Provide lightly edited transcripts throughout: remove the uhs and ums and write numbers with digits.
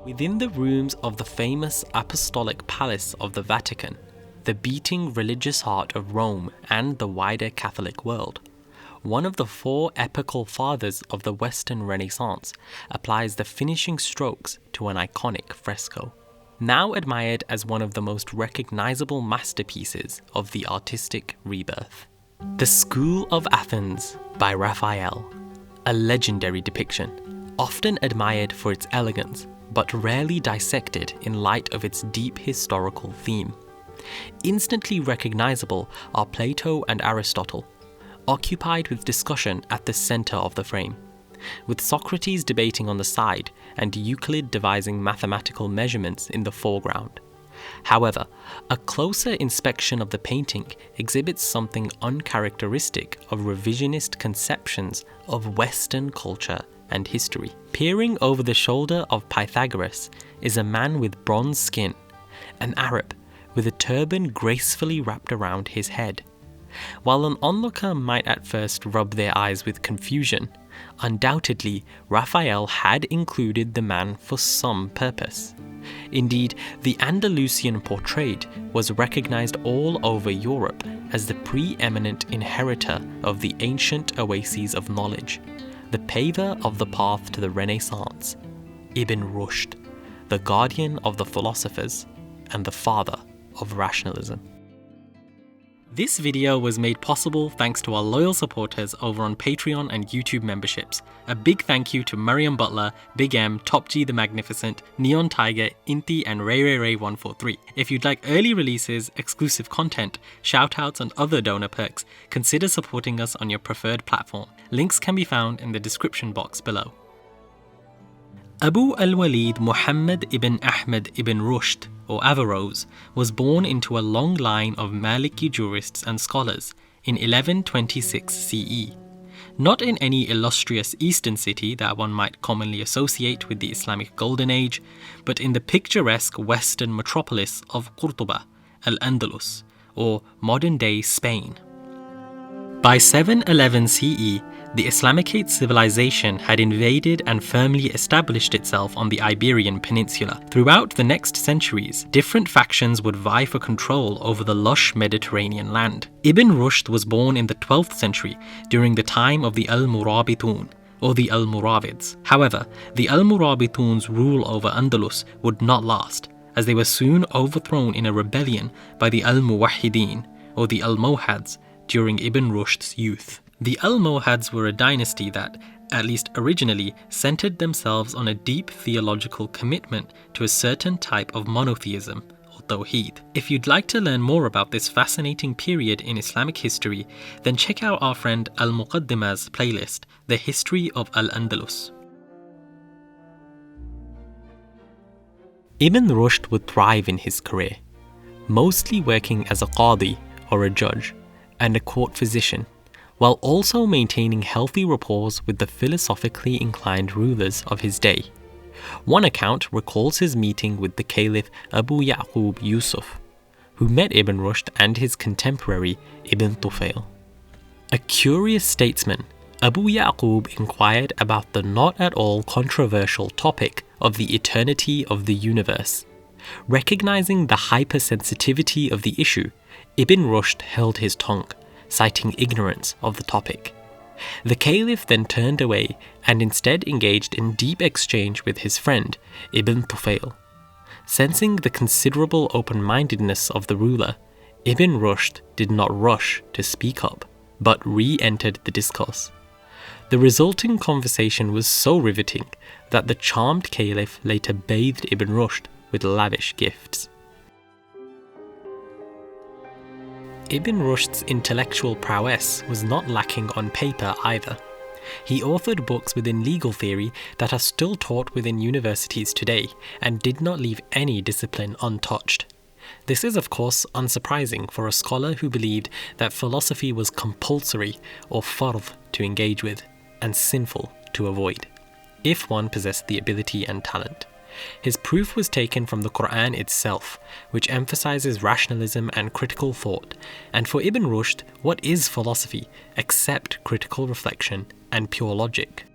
Within the rooms of the famous Apostolic Palace of the Vatican, the beating religious heart of Rome and the wider Catholic world, one of the four epical fathers of the Western Renaissance applies the finishing strokes to an iconic fresco, now admired as one of the most recognizable masterpieces of the artistic rebirth. The School of Athens by Raphael, a legendary depiction, often admired for its elegance, but rarely dissected in light of its deep historical theme. Instantly recognizable are Plato and Aristotle, occupied with discussion at the center of the frame, with Socrates debating on the side and Euclid devising mathematical measurements in the foreground. However, a closer inspection of the painting exhibits something uncharacteristic of revisionist conceptions of Western culture and history. Peering over the shoulder of Pythagoras is a man with bronze skin, an Arab with a turban gracefully wrapped around his head. While an onlooker might at first rub their eyes with confusion, undoubtedly Raphael had included the man for some purpose. Indeed, the Andalusian portrait was recognized all over Europe as the preeminent inheritor of the ancient oases of knowledge, the paver of the path to the Renaissance, Ibn Rushd, the guardian of the philosophers and the father of rationalism. This video was made possible thanks to our loyal supporters over on Patreon and YouTube memberships. A big thank you to Mariam Butler, Big M, Top G the Magnificent, Neon Tiger, Inti and Ray143. If you'd like early releases, exclusive content, shoutouts and other donor perks, consider supporting us on your preferred platform. Links can be found in the description box below. Abu al-Walid Muhammad ibn Ahmad ibn Rushd, or Averroes, was born into a long line of Maliki jurists and scholars in 1126 CE. Not in any illustrious eastern city that one might commonly associate with the Islamic Golden Age, but in the picturesque western metropolis of Cordoba, Al-Andalus, or modern-day Spain. By 711 CE, the Islamicate civilization had invaded and firmly established itself on the Iberian Peninsula. Throughout the next centuries, different factions would vie for control over the lush Mediterranean land. Ibn Rushd was born in the 12th century during the time of the Al-Murabitun, or the Almoravids. However, the Almorabitun's rule over Andalus would not last, as they were soon overthrown in a rebellion by the Al-Muwahhidin, or the Almohads, during Ibn Rushd's youth. The Almohads were a dynasty that, at least originally, centered themselves on a deep theological commitment to a certain type of monotheism, or Tawheed. If you'd like to learn more about this fascinating period in Islamic history, then check out our friend Al-Muqaddima's playlist, The History of Al-Andalus. Ibn Rushd would thrive in his career, mostly working as a qadi, or a judge, and a court physician, while also maintaining healthy rapport with the philosophically inclined rulers of his day. One account recalls his meeting with the Caliph Abu Ya'qub Yusuf, who met Ibn Rushd and his contemporary Ibn Tufail. A curious statesman, Abu Ya'qub inquired about the not at all controversial topic of the eternity of the universe. Recognizing the hypersensitivity of the issue, Ibn Rushd held his tongue, citing ignorance of the topic. The Caliph then turned away and instead engaged in deep exchange with his friend, Ibn Tufail. Sensing the considerable open-mindedness of the ruler, Ibn Rushd did not rush to speak up, but re-entered the discourse. The resulting conversation was so riveting that the charmed Caliph later bathed Ibn Rushd with lavish gifts. Ibn Rushd's intellectual prowess was not lacking on paper either. He authored books within legal theory that are still taught within universities today and did not leave any discipline untouched. This is of course unsurprising for a scholar who believed that philosophy was compulsory or fard to engage with and sinful to avoid, if one possessed the ability and talent. His proof was taken from the Quran itself, which emphasizes rationalism and critical thought, and for Ibn Rushd, what is philosophy except critical reflection and pure logic?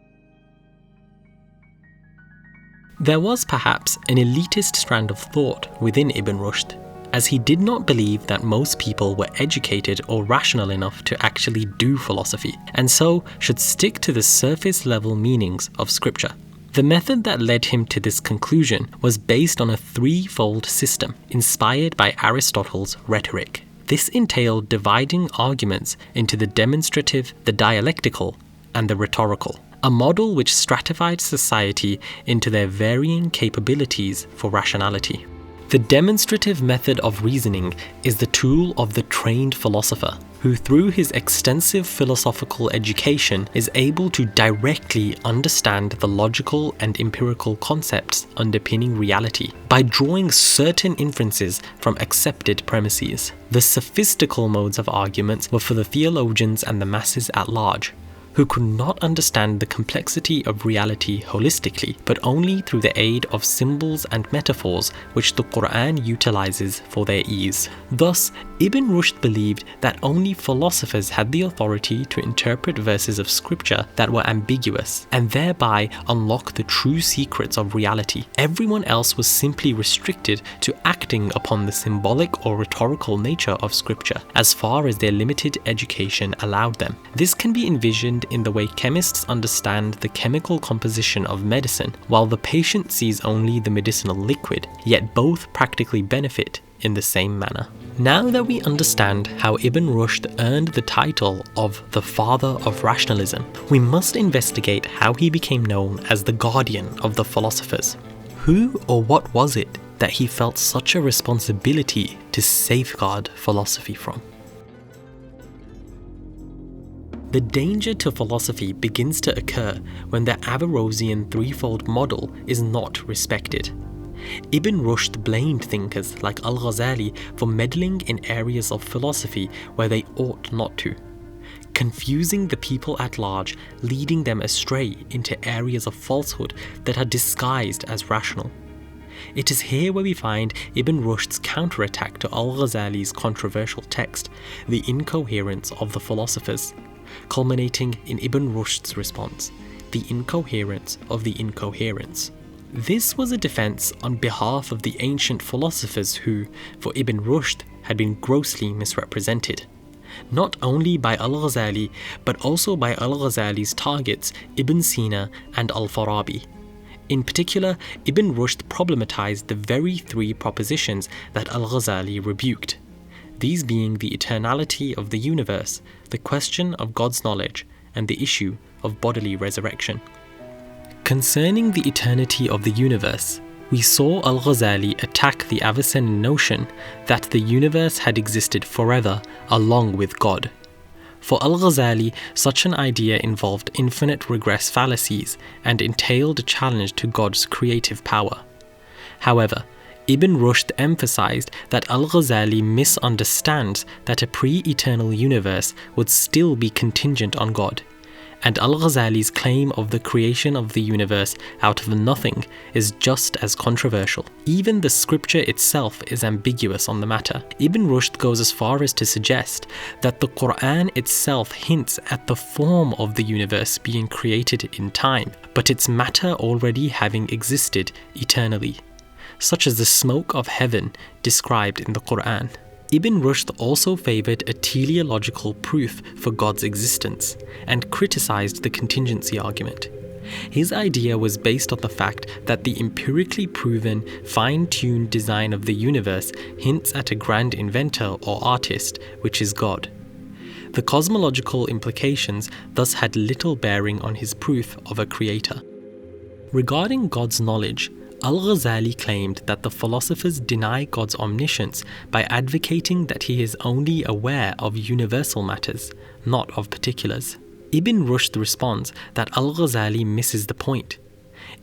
There was perhaps an elitist strand of thought within Ibn Rushd, as he did not believe that most people were educated or rational enough to actually do philosophy, and so should stick to the surface level meanings of scripture. The method that led him to this conclusion was based on a threefold system inspired by Aristotle's rhetoric. This entailed dividing arguments into the demonstrative, the dialectical, and the rhetorical, a model which stratified society into their varying capabilities for rationality. The demonstrative method of reasoning is the tool of the trained philosopher, who through his extensive philosophical education is able to directly understand the logical and empirical concepts underpinning reality by drawing certain inferences from accepted premises. The sophistical modes of arguments were for the theologians and the masses at large, who could not understand the complexity of reality holistically, but only through the aid of symbols and metaphors which the Quran utilizes for their ease. Thus, Ibn Rushd believed that only philosophers had the authority to interpret verses of scripture that were ambiguous, and thereby unlock the true secrets of reality. Everyone else was simply restricted to acting upon the symbolic or rhetorical nature of scripture, as far as their limited education allowed them. This can be envisioned in the way chemists understand the chemical composition of medicine, while the patient sees only the medicinal liquid, yet both practically benefit in the same manner. Now that we understand how Ibn Rushd earned the title of the Father of Rationalism, we must investigate how he became known as the guardian of the philosophers. Who or what was it that he felt such a responsibility to safeguard philosophy from? The danger to philosophy begins to occur when the Averroesian threefold model is not respected. Ibn Rushd blamed thinkers like Al-Ghazali for meddling in areas of philosophy where they ought not to, confusing the people at large, leading them astray into areas of falsehood that are disguised as rational. It is here where we find Ibn Rushd's counterattack to Al-Ghazali's controversial text, the Incoherence of the Philosophers, culminating in Ibn Rushd's response, the Incoherence of the Incoherence. This was a defense on behalf of the ancient philosophers who, for Ibn Rushd, had been grossly misrepresented, not only by Al-Ghazali, but also by Al-Ghazali's targets Ibn Sina and Al-Farabi. In particular, Ibn Rushd problematized the very three propositions that Al-Ghazali rebuked, these being the eternality of the universe, the question of God's knowledge, and the issue of bodily resurrection. Concerning the eternity of the universe, we saw Al-Ghazali attack the Avicenna notion that the universe had existed forever along with God. For Al-Ghazali, such an idea involved infinite regress fallacies and entailed a challenge to God's creative power. However, Ibn Rushd emphasized that Al-Ghazali misunderstands that a pre-eternal universe would still be contingent on God, and Al-Ghazali's claim of the creation of the universe out of nothing is just as controversial. Even the scripture itself is ambiguous on the matter. Ibn Rushd goes as far as to suggest that the Quran itself hints at the form of the universe being created in time, but its matter already having existed eternally, such as the smoke of heaven described in the Quran. Ibn Rushd also favoured a teleological proof for God's existence and criticised the contingency argument. His idea was based on the fact that the empirically proven, fine-tuned design of the universe hints at a grand inventor or artist, which is God. The cosmological implications thus had little bearing on his proof of a creator. Regarding God's knowledge, Al-Ghazali claimed that the philosophers deny God's omniscience by advocating that he is only aware of universal matters, not of particulars. Ibn Rushd responds that Al-Ghazali misses the point.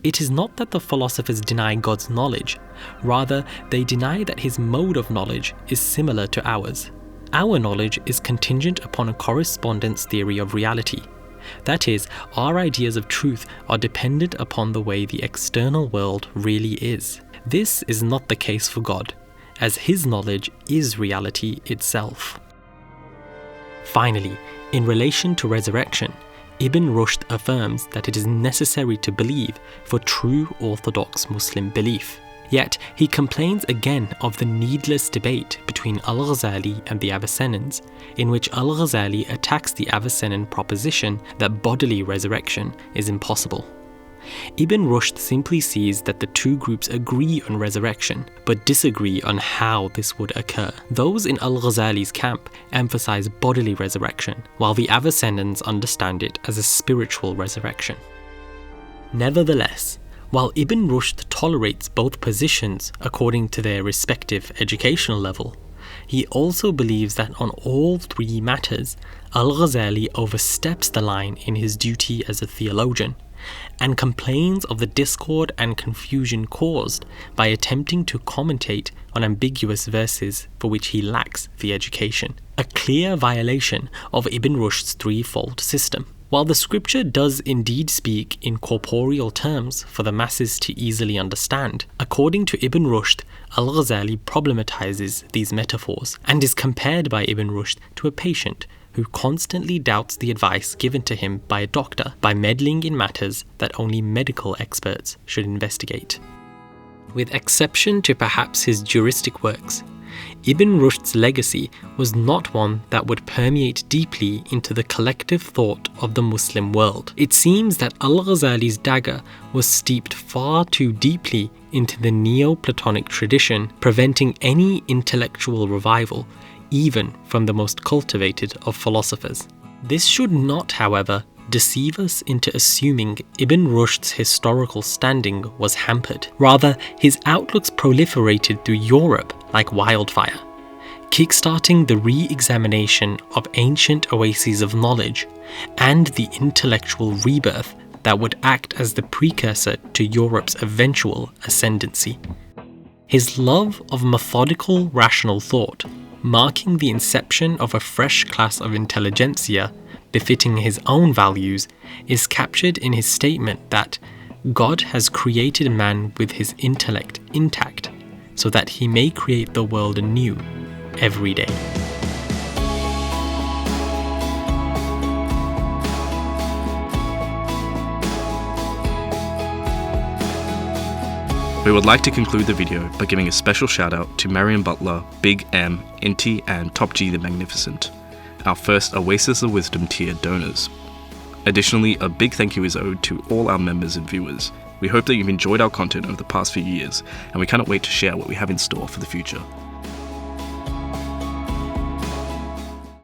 It is not that the philosophers deny God's knowledge, rather they deny that his mode of knowledge is similar to ours. Our knowledge is contingent upon a correspondence theory of reality. That is, our ideas of truth are dependent upon the way the external world really is. This is not the case for God, as his knowledge is reality itself. Finally, in relation to resurrection, Ibn Rushd affirms that it is necessary to believe for true orthodox Muslim belief. Yet he complains again of the needless debate between Al-Ghazali and the Avicennians, in which Al-Ghazali attacks the Avicennan proposition that bodily resurrection is impossible. Ibn Rushd simply sees that the two groups agree on resurrection, but disagree on how this would occur. Those in Al-Ghazali's camp emphasize bodily resurrection, while the Avicennians understand it as a spiritual resurrection. Nevertheless, while Ibn Rushd tolerates both positions according to their respective educational level, he also believes that on all three matters, Al-Ghazali oversteps the line in his duty as a theologian, and complains of the discord and confusion caused by attempting to commentate on ambiguous verses for which he lacks the education, a clear violation of Ibn Rushd's threefold system. While the scripture does indeed speak in corporeal terms for the masses to easily understand, according to Ibn Rushd, Al-Ghazali problematizes these metaphors and is compared by Ibn Rushd to a patient who constantly doubts the advice given to him by a doctor by meddling in matters that only medical experts should investigate. With exception to perhaps his juristic works, Ibn Rushd's legacy was not one that would permeate deeply into the collective thought of the Muslim world. It seems that Al-Ghazali's dagger was steeped far too deeply into the neo-Platonic tradition, preventing any intellectual revival, even from the most cultivated of philosophers. This should not, however, deceive us into assuming Ibn Rushd's historical standing was hampered. Rather, his outlooks proliferated through Europe like wildfire, kickstarting the re-examination of ancient oases of knowledge and the intellectual rebirth that would act as the precursor to Europe's eventual ascendancy. His love of methodical, rational thought, marking the inception of a fresh class of intelligentsia befitting his own values, is captured in his statement that God has created man with his intellect intact, so that he may create the world anew every day. We would like to conclude the video by giving a special shout out to Marion Butler, Big M, Inti and Top G the Magnificent, our first Oasis of Wisdom tier donors. Additionally, a big thank you is owed to all our members and viewers. We hope that you've enjoyed our content over the past few years, and we cannot wait to share what we have in store for the future.